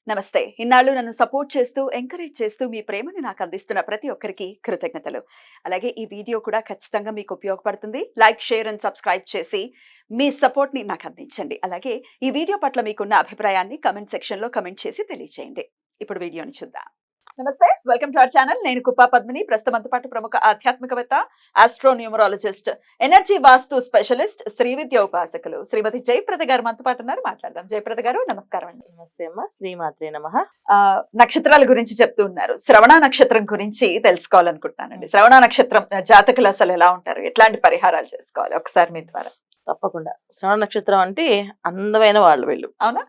నమస్తే. ఇన్నాళ్ళు నన్ను సపోర్ట్ చేస్తూ, ఎంకరేజ్ చేస్తూ మీ ప్రేమని నాకు అందిస్తున్న ప్రతి ఒక్కరికి కృతజ్ఞతలు. అలాగే ఈ వీడియో కూడా ఖచ్చితంగా మీకు ఉపయోగపడుతుంది. లైక్, షేర్ అండ్ సబ్స్క్రైబ్ చేసి మీ సపోర్ట్‌ని నాకు అందించండి. అలాగే ఈ వీడియో పట్ల మీకున్న అభిప్రాయాన్ని కామెంట్ సెక్షన్‌లో కామెంట్ చేసి తెలియజేయండి. ఇప్పుడు వీడియోని చూద్దాం. నమస్తే. Welcome to our channel. నేను కుప్పా పద్మిని. ప్రస్తుతం మనతో పాటు ప్రముఖ ఆధ్యాత్మికవేత్త, ఆస్ట్రోన్యూమరాలజిస్ట్, ఎనర్జీ వాస్తు స్పెషలిస్ట్, శ్రీ విద్య ఉపాసకులు శ్రీమతి జయప్రద గారు మనతో పాటు ఉన్నారు. మాట్లాడదాం. జయప్రద గారు నమస్కారం అండి. నమస్తే అమ్మ, శ్రీమాత్రే నమః. నక్షత్రాల గురించి చెప్తూ ఉన్నారు. శ్రవణ నక్షత్రం గురించి తెలుసుకోవాలనుకుంటున్నానండి. శ్రవణ నక్షత్రం జాతకులు అసలు ఎలా ఉంటారు, ఎట్లాంటి పరిహారాలు చేసుకోవాలి, ఒకసారి మీ ద్వారా. తప్పకుండా. శ్రవణ నక్షత్రం అంటే అందమైన వాళ్ళు వీళ్ళు, అవునా?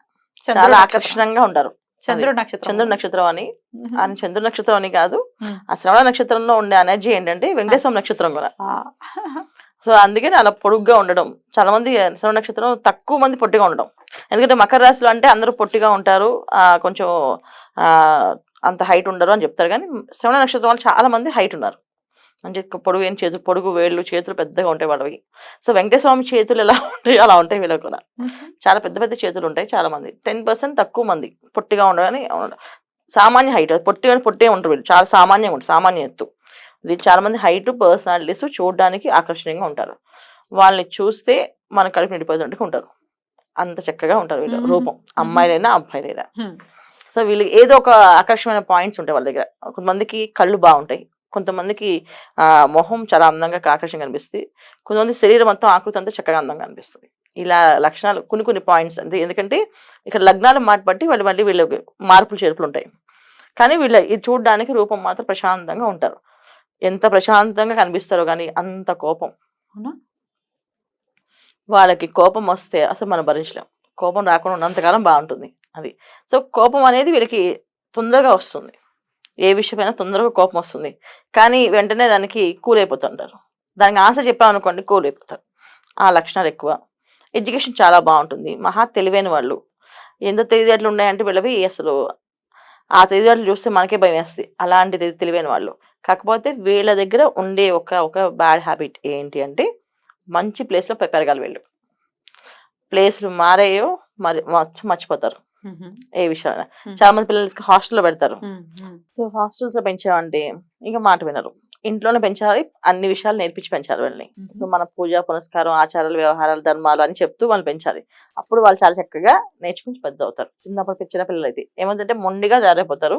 చాలా ఆకర్షణంగా ఉంటారు. చంద్రుడు నక్షత్రం. చంద్రుడు నక్షత్రం అని ఆయన చంద్రుడు నక్షత్రం అని కాదు, మ్మ్. ఆ శ్రవణ నక్షత్రంలో ఉండే ఎనర్జీ ఏంటంటే వెంకటేశ్వర నక్షత్రం కూడా. ఆ. సో అందుకని అలా పొడుగ్గా ఉండడం. చాలా మంది శ్రవణ నక్షత్రం తక్కువ మంది పొట్టిగా ఉండడం. ఎందుకంటే మకర రాశిలో అంటే అందరూ పొట్టిగా ఉంటారు, కొంచెం అంత హైట్ ఉండరు అని చెప్తారు. కానీ శ్రవణ నక్షత్రం వాళ్ళు చాలా మంది హైట్ ఉన్నారు. మంచి పొడుగు ఏం చేతులు, పొడుగు వేళ్ళు, చేతులు పెద్దగా ఉంటాయి వాళ్ళవి. సో వెంకటేశ్వర స్వామి చేతులు ఎలా ఉంటాయో అలా ఉంటాయి వీళ్ళకి కూడా. చాలా పెద్ద పెద్ద చేతులు ఉంటాయి. చాలా మంది 10% తక్కువ మంది పొట్టిగా ఉండని, సామాన్య హైట్. పొట్టే ఉంటారు వీళ్ళు, చాలా సామాన్యంగా ఉంటారు, సామాన్య ఎత్తు. వీళ్ళు చాలా మంది హైట్, పర్సనాలిటీస్, చూడడానికి ఆకర్షణీయంగా ఉంటారు. వాళ్ళని చూస్తే మన కడుపు నిండిపోయేటట్టు ఉంటారు. అంత చక్కగా ఉంటారు వీళ్ళ రూపం, అమ్మాయిలైనా అబ్బాయిలైనా. సో వీళ్ళకి ఏదో ఒక ఆకర్షణమైన పాయింట్స్ ఉంటాయి వాళ్ళ దగ్గర. కొంతమందికి కళ్ళు బాగుంటాయి, కొంతమందికి మొహం చాలా అందంగా ఆకర్షణగా కనిపిస్తుంది, కొంతమంది శరీరం మొత్తం ఆకృతి అంతా చక్కగా అందంగా అనిపిస్తుంది. ఇలా లక్షణాలు కొన్ని పాయింట్స్ అంటే, ఎందుకంటే ఇక్కడ లగ్నాలు బట్టి మళ్ళీ వీళ్ళకి మార్పులు చేర్పులు ఉంటాయి. కానీ వీళ్ళ ఇది చూడడానికి రూపం మాత్రం ప్రశాంతంగా ఉంటారు. ఎంత ప్రశాంతంగా కనిపిస్తారో కానీ అంత కోపం. వాళ్ళకి కోపం వస్తే అసలు మనం భరించలేం. కోపం రాకుండా ఉన్నంతకాలం బాగుంటుంది అది. సో కోపం అనేది వీళ్ళకి తొందరగా వస్తుంది. ఏ విషయమైనా తొందరగా కోపం వస్తుంది, కానీ వెంటనే దానికి కూల్ అయిపోతుంటారు. దానికి ఆన్సర్ చెప్పామనుకోండి కూల్ అయిపోతారు. ఆ లక్షణాలు ఎక్కువ. ఎడ్యుకేషన్ చాలా బాగుంటుంది. మహా తెలివైన వాళ్ళు. ఎంత తెలివితేటలు ఉన్నాయంటే వీళ్ళవి అసలు ఆ తెలివితేటలు చూస్తే మనకే భయం వేస్తుంది. అలాంటి తెలివైన వాళ్ళు. కాకపోతే వీళ్ళ దగ్గర ఉండే ఒక బ్యాడ్ హ్యాబిట్ ఏంటి అంటే, మంచి ప్లేస్లో పెరగాలి వీళ్ళు. ప్లేస్లు మారాయో మరి మర్చిపోతారు ఏ విషయాలు. చాలా మంది పిల్లలకి హాస్టల్లో పెడతారు. సో హాస్టల్స్ లో పెంచామంటే ఇంకా మాట వినరు. ఇంట్లోనే పెంచాలి, అన్ని విషయాలు నేర్పించి పెంచాలి వాళ్ళని. సో మన పూజ పునస్కారం, ఆచారాలు, వ్యవహారాలు, ధర్మాలు అని చెప్తూ వాళ్ళు పెంచాలి. అప్పుడు వాళ్ళు చాలా చక్కగా నేర్చుకుని పెద్ద అవుతారు. చిన్నప్పుడు చిన్న పిల్లలు అయితే ఏమంటే మొండిగా జారైపోతారు.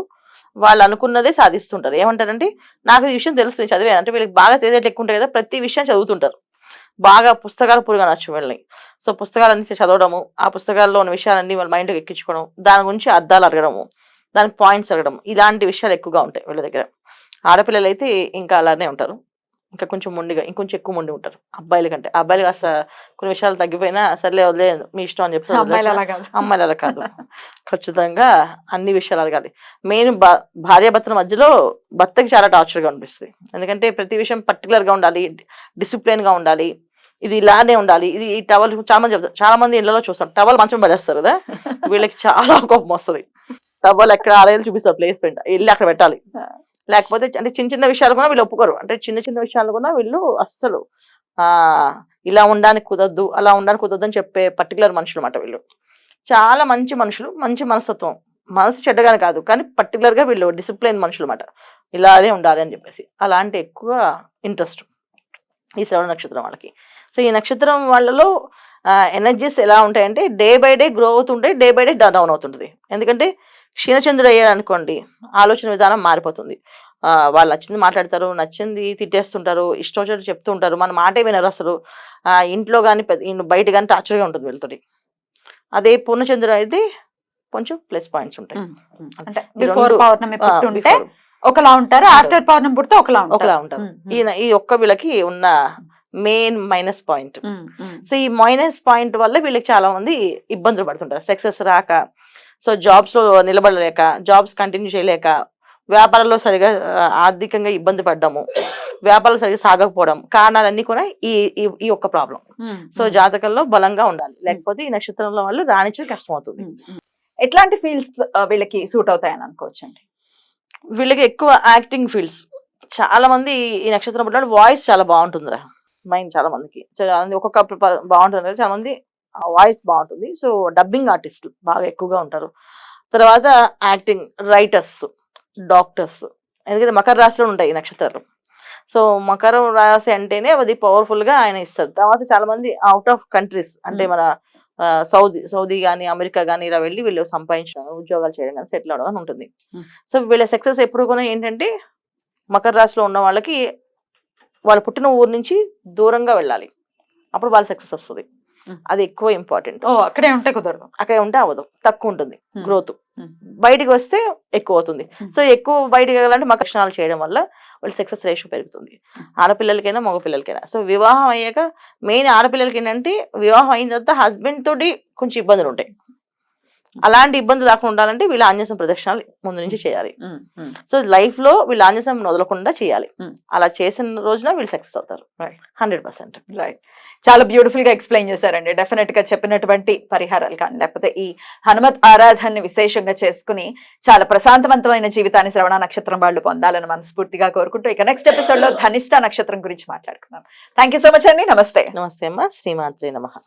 వాళ్ళు అనుకున్నదే సాధిస్తుంటారు. ఏమంటారంటే నాకు ఈ విషయం తెలుస్తుంది, చదివే అంటే వీళ్ళకి బాగా తెలియట్లు ఎక్కువ ఉంటాయి కదా, ప్రతి విషయం చదువుతుంటారు. బాగా పుస్తకాలు పురుగా నచ్చు వీళ్ళని. సో పుస్తకాలన్నీ చదవడము, ఆ పుస్తకాల్లో ఉన్న విషయాలన్నీ వాళ్ళ మైండ్కి ఎక్కించుకోవడం, దాని గురించి అర్థాలు అడగడము, దానికి పాయింట్స్ అడగడం, ఇలాంటి విషయాలు ఎక్కువగా ఉంటాయి వీళ్ళ దగ్గర. ఆడపిల్లలు అయితే ఇంకా అలానే ఉంటారు, ఇంకా కొంచెం మొండిగా, ఇంకొంచెం ఎక్కువ మొండి ఉంటారు అబ్బాయిల కంటే. అబ్బాయిలు కాస్త కొన్ని విషయాలు తగ్గిపోయినా సర్లే వదిలేదు మీ ఇష్టం అని చెప్పి. అమ్మాయిలు అలా కాదు, ఖచ్చితంగా అన్ని విషయాలు అడగాలి. మెయిన్ భార్యాభర్తల మధ్యలో భర్తకి చాలా టార్చర్గా అనిపిస్తుంది. ఎందుకంటే ప్రతి విషయం పర్టికులర్గా ఉండాలి, డిసిప్లిన్గా ఉండాలి, ఇది ఇలానే ఉండాలి. ఇది ఈ టవల్ చాలా మంది చెప్తారు, చాలా మంది ఇళ్లలో చూస్తాం టవల్ మంచం పడేస్తారు కదా, వీళ్ళకి చాలా కోపం వస్తుంది. టవల్ ఎక్కడ ఆడేది చూపిస్తారు, ప్లేస్ వెళ్ళి అక్కడ పెట్టాలి. లేకపోతే అంటే చిన్న విషయాలు కూడా వీళ్ళు ఒప్పుకోరు. అంటే చిన్న విషయాలు కూడా వీళ్ళు అస్సలు ఇలా ఉండడానికి కుదరదు, అలా ఉండడానికి కుదరదు అని చెప్పే పర్టికులర్ మనుషులు అన్నమాట వీళ్ళు. చాలా మంచి మనుషులు, మంచి మనస్తత్వం. మనసు చెడ్డగానే కాదు, కానీ పర్టికులర్ గా వీళ్ళు డిసిప్లైన్ మనుషులు అన్నమాట. ఇలానే ఉండాలి అని చెప్పేసి. అలాంటి ఎక్కువ ఇంట్రెస్ట్ ఈ శ్రవణ నక్షత్రం వాళ్ళకి. సో ఈ నక్షత్రం వాళ్ళలో ఎనర్జీస్ ఎలా ఉంటాయంటే డే బై డే గ్రో అవుతుంటాయి, డే బై డే డౌన్ అవుతుంటుంది. ఎందుకంటే క్షీణచంద్రుడు అయ్యాడు అనుకోండి, ఆలోచన విధానం మారిపోతుంది. వాళ్ళు నచ్చింది మాట్లాడతారు, నచ్చింది తిట్టేస్తుంటారు, ఇష్టం వచ్చినట్టు చెప్తూ ఉంటారు, మన మాటే వినరు అసలు. ఇంట్లో కానీ బయట కానీ టార్చర్గా ఉంటుంది వీళ్ళతోటి. అదే పూర్ణచంద్రుడు అయితే కొంచెం ప్లస్ పాయింట్స్ ఉంటాయి. అంటే బిఫోర్ పౌర్ణమి పుట్టుంటే ఒకలా ఉంటారు, ఆఫ్టర్ పౌర్ణమి పుడితే ఒకలా ఉంటారు. ఈ ఒక్క వీళ్ళకి ఉన్న మెయిన్ మైనస్ పాయింట్. సో ఈ మైనస్ పాయింట్ వల్ల వీళ్ళకి చాలా మంది ఇబ్బందులు పడుతుంటారు. సక్సెస్ రాక, సో జాబ్స్ లో నిలబడలేక, జాబ్స్ కంటిన్యూ చేయలేక, వ్యాపారంలో సరిగా ఆర్థికంగా ఇబ్బంది పడ్డము, వ్యాపారాలు సరిగా సాగకపోవడం, కారణాలన్నీ కూడా ఈ ఒక్క ప్రాబ్లం. సో జాతకంలో బలంగా ఉండాలి, లేకపోతే ఈ నక్షత్రంలో వాళ్ళు రాణించడం కష్టం అవుతుంది. ఎట్లాంటి ఫీల్డ్స్ వీళ్ళకి సూట్ అవుతాయని అనుకోవచ్చండి? వీళ్ళకి ఎక్కువ యాక్టింగ్ ఫీల్డ్స్. చాలా మంది ఈ నక్షత్రం పుట్టిన వాయిస్ చాలా బాగుంటుందిరా, మైండ్ చాలా మందికి ఒక్కొక్క బాగుంటుంది. చాలా మంది వాయిస్ బాగుంటుంది. సో డబ్బింగ్ ఆర్టిస్టులు బాగా ఎక్కువగా ఉంటారు. తర్వాత యాక్టింగ్, రైటర్స్, డాక్టర్స్. ఎందుకంటే మకర రాశిలో ఉంటాయి ఈ నక్షత్రాలు. సో మకర రాశి అంటేనే అది పవర్ఫుల్ గా ఆయన ఇస్తారు. తర్వాత చాలా మంది అవుట్ ఆఫ్ కంట్రీస్ అంటే మన సౌదీ కానీ, అమెరికా కానీ ఇలా వెళ్ళి వీళ్ళు సంపాదించడం, ఉద్యోగాలు చేయడం కానీ, సెటిల్ అవడం అని ఉంటుంది. సో వీళ్ళ సక్సెస్ ఎప్పుడు కూడా ఏంటంటే మకర రాశిలో ఉన్న వాళ్ళకి వాళ్ళు పుట్టిన ఊరు నుంచి దూరంగా వెళ్ళాలి, అప్పుడు వాళ్ళ సక్సెస్ వస్తుంది. అది ఎక్కువ ఇంపార్టెంట్. అక్కడే ఉంటే కుదరదు, అక్కడే ఉంటే అవ్వదు, తక్కువ ఉంటుంది Hmm. గ్రోత్. Hmm. బయటికి వస్తే ఎక్కువ అవుతుంది. సో ఎక్కువ బయటికి వెళ్ళాలంటే మా లక్షణాలు చేయడం వల్ల వాళ్ళ సక్సెస్ రేషియో పెరుగుతుంది, ఆడపిల్లలకైనా మగపిల్లలకైనా. సో వివాహం అయ్యాక మెయిన్ ఆడపిల్లలకి ఏంటంటే వివాహం అయిన తర్వాత హస్బెండ్ తోటి కొంచెం ఇబ్బందులు ఉంటాయి. అలాంటి ఇబ్బందులు రాకుండా ఉండాలంటే వీళ్ళు ఆంజనేయ ప్రదక్షిణాలు ముందు నుంచి చేయాలి. సో లైఫ్ లో వీళ్ళు ఆంజనేయం వదలకుండా చేయాలి. అలా చేసిన రోజున వీళ్ళు సక్సెస్ అవుతారు 100%. రైట్, చాలా బ్యూటిఫుల్ గా ఎక్స్ప్లెయిన్ చేశారండి. డెఫినెట్ గా చెప్పినటువంటి పరిహారాలు కానీ లేకపోతే ఈ హనుమత్ ఆరాధనని విశేషంగా చేసుకుని చాలా ప్రశాంతవంతమైన జీవితాన్ని శ్రవణ నక్షత్రం వాళ్ళు పొందాలని మనస్ఫూర్తిగా కోరుకుంటూ ఇక నెక్స్ట్ ఎపిసోడ్ లో ధనిష్ట నక్షత్రం గురించి మాట్లాడుకుందాం. థ్యాంక్ యూ సో మచ్ అండి. నమస్తే. నమస్తే అమ్మా. శ్రీమాత్రే నమః.